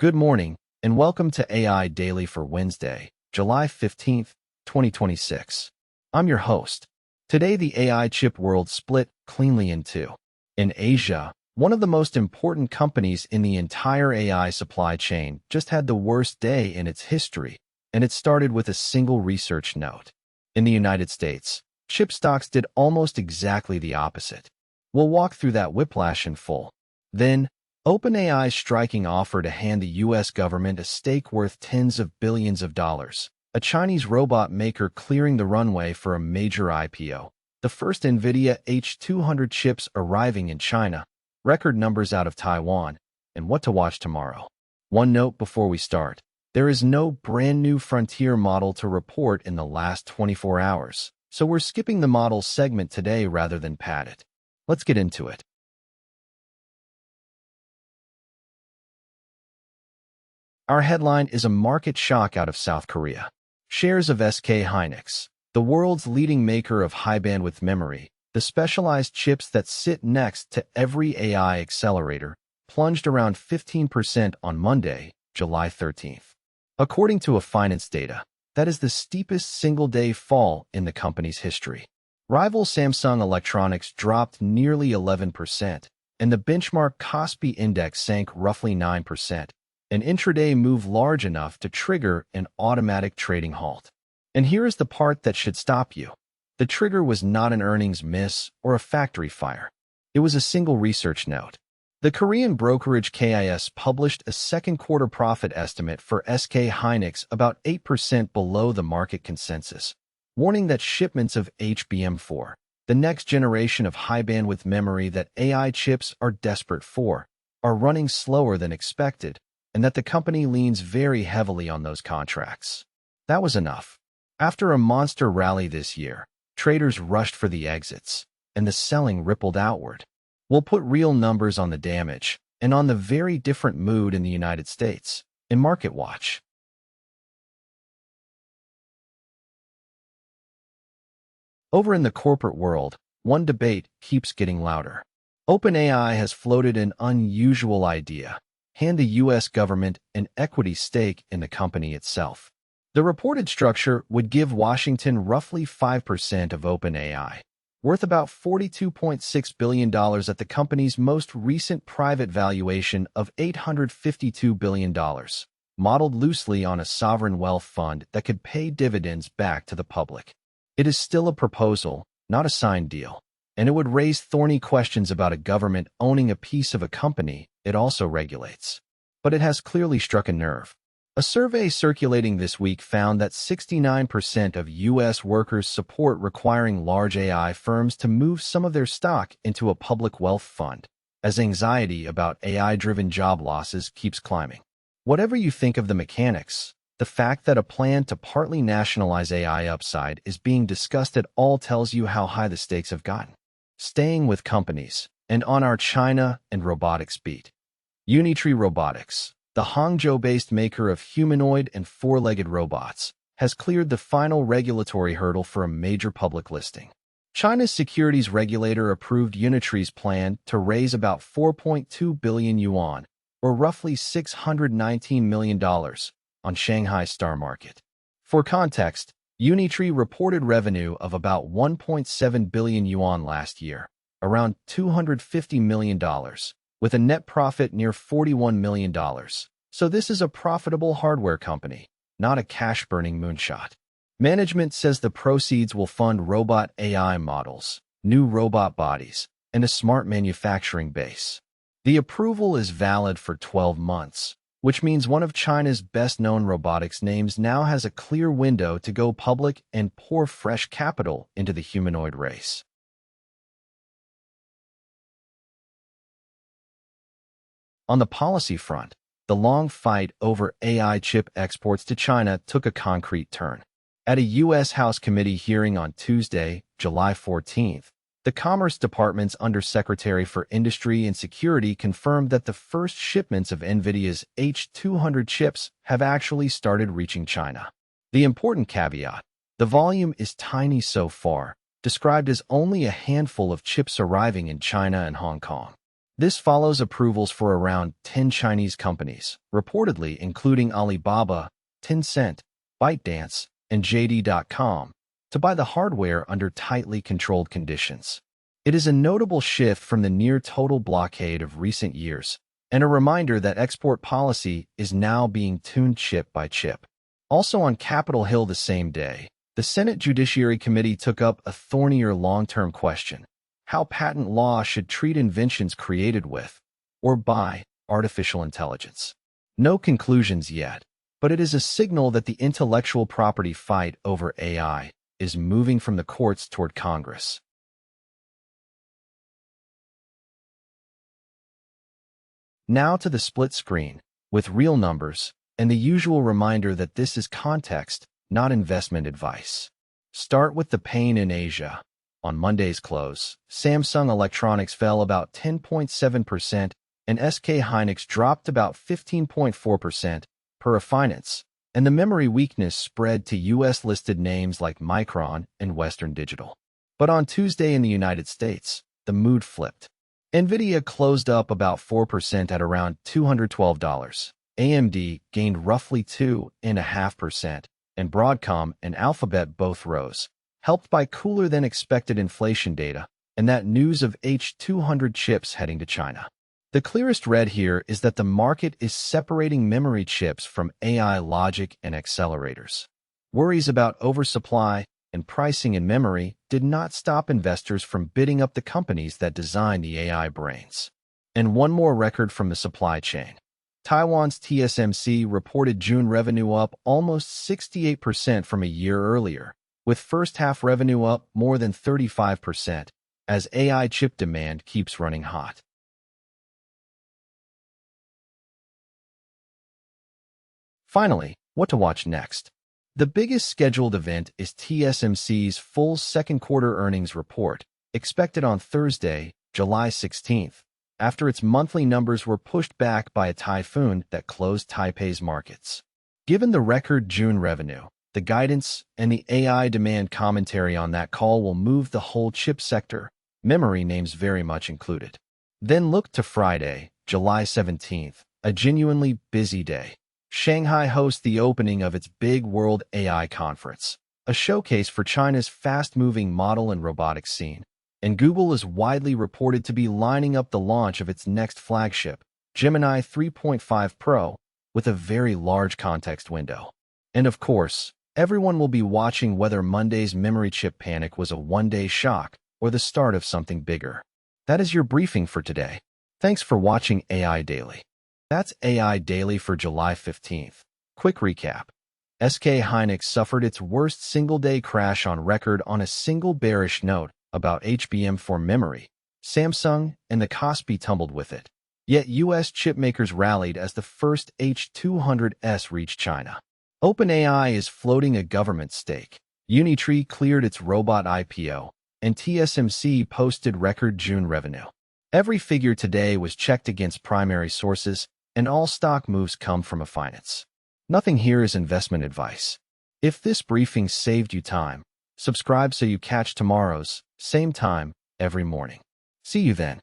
Good morning, and welcome to AI Daily for Wednesday, July 15th, 2026. I'm your host. Today, the AI chip world split cleanly in two. In Asia, one of the most important companies in the entire AI supply chain just had the worst day in its history, and it started with a single research note. In the United States, chip stocks did almost exactly the opposite. We'll walk through that whiplash in full. Then, OpenAI's striking offer to hand the U.S. government a stake worth tens of billions of dollars, a Chinese robot maker clearing the runway for a major IPO, the first Nvidia H200 chips arriving in China, record numbers out of Taiwan, and what to watch tomorrow. One note before we start: there is no brand new frontier model to report in the last 24 hours, so we're skipping the model segment today rather than pad it. Let's get into it. Our headline is a market shock out of South Korea. Shares of SK Hynix, the world's leading maker of high-bandwidth memory, the specialized chips that sit next to every AI accelerator, plunged around 15% on Monday, July 13th. According to yfinance data, that is the steepest single-day fall in the company's history. Rival Samsung Electronics dropped nearly 11%, and the benchmark Kospi index sank roughly 9%. An intraday move large enough to trigger an automatic trading halt. And here is the part that should stop you. The trigger was not an earnings miss or a factory fire. It was a single research note. The Korean brokerage KIS published a second quarter profit estimate for SK Hynix about 8% below the market consensus, warning that shipments of HBM4, the next generation of high-bandwidth memory that AI chips are desperate for, are running slower than expected, and that the company leans very heavily on those contracts. That was enough. After a monster rally this year, traders rushed for the exits, and the selling rippled outward. We'll put real numbers on the damage and on the very different mood in the United States in Market Watch. Over in the corporate world, one debate keeps getting louder. OpenAI has floated an unusual idea: hand the U.S. government an equity stake in the company itself. The reported structure would give Washington roughly 5% of OpenAI, worth about $42.6 billion at the company's most recent private valuation of $852 billion, modeled loosely on a sovereign wealth fund that could pay dividends back to the public. It is still a proposal, not a signed deal, and it would raise thorny questions about a government owning a piece of a company it also regulates. But it has clearly struck a nerve. A survey circulating this week found that 69% of U.S. workers support requiring large AI firms to move some of their stock into a public wealth fund, as anxiety about AI-driven job losses keeps climbing. Whatever you think of the mechanics, the fact that a plan to partly nationalize AI upside is being discussed at all tells you how high the stakes have gotten. Staying with companies, and on our China and robotics beat. Unitree Robotics, the Hangzhou-based maker of humanoid and four-legged robots, has cleared the final regulatory hurdle for a major public listing. China's securities regulator approved Unitree's plan to raise about 4.2 billion yuan, or roughly $619 million, on Shanghai Star Market. For context, Unitree reported revenue of about 1.7 billion yuan last year, around $250 million, with a net profit near $41 million. So this is a profitable hardware company, not a cash-burning moonshot. Management says the proceeds will fund robot AI models, new robot bodies, and a smart manufacturing base. The approval is valid for 12 months, which means one of China's best-known robotics names now has a clear window to go public and pour fresh capital into the humanoid race. On the policy front, the long fight over AI chip exports to China took a concrete turn. At a U.S. House committee hearing on Tuesday, July 14th, the Commerce Department's Undersecretary for Industry and Security confirmed that the first shipments of Nvidia's H200 chips have actually started reaching China. The important caveat: the volume is tiny so far, described as only a handful of chips arriving in China and Hong Kong. This follows approvals for around 10 Chinese companies, reportedly including Alibaba, Tencent, ByteDance, and JD.com, to buy the hardware under tightly controlled conditions. It is a notable shift from the near-total blockade of recent years, and a reminder that export policy is now being tuned chip by chip. Also on Capitol Hill the same day, the Senate Judiciary Committee took up a thornier long-term question: how patent law should treat inventions created with, or by, artificial intelligence. No conclusions yet, but it is a signal that the intellectual property fight over AI is moving from the courts toward Congress. Now to the split screen, with real numbers, and the usual reminder that this is context, not investment advice. Start with the pain in Asia. On Monday's close, Samsung Electronics fell about 10.7% and SK Hynix dropped about 15.4% per yfinance, and the memory weakness spread to US-listed names like Micron and Western Digital. But on Tuesday in the United States, the mood flipped. Nvidia closed up about 4% at around $212. AMD gained roughly 2.5%, and Broadcom and Alphabet both rose, helped by cooler-than-expected inflation data and that news of H200 chips heading to China. The clearest red here is that the market is separating memory chips from AI logic and accelerators. Worries about oversupply and pricing in memory did not stop investors from bidding up the companies that design the AI brains. And one more record from the supply chain. Taiwan's TSMC reported June revenue up almost 68% from a year earlier, with first-half revenue up more than 35%, as AI chip demand keeps running hot. Finally, what to watch next? The biggest scheduled event is TSMC's full second-quarter earnings report, expected on Thursday, July 16th, after its monthly numbers were pushed back by a typhoon that closed Taipei's markets. Given the record June revenue, the guidance, and the AI demand commentary on that call will move the whole chip sector, memory names very much included. Then look to Friday, July 17th, a genuinely busy day. Shanghai hosts the opening of its big World AI Conference, a showcase for China's fast-moving model and robotics scene. And Google is widely reported to be lining up the launch of its next flagship, Gemini 3.5 Pro, with a very large context window. And of course, everyone will be watching whether Monday's memory chip panic was a one-day shock or the start of something bigger. That is your briefing for today. Thanks for watching AI Daily. That's AI Daily for July 15th. Quick recap. SK Hynix suffered its worst single-day crash on record on a single bearish note about HBM4 memory. Samsung and the Kospi tumbled with it. Yet U.S. chipmakers rallied as the first H200S reached China. OpenAI is floating a government stake. Unitree cleared its robot IPO, and TSMC posted record June revenue. Every figure today was checked against primary sources, and all stock moves come from yfinance. Nothing here is investment advice. If this briefing saved you time, subscribe so you catch tomorrow's same time every morning. See you then.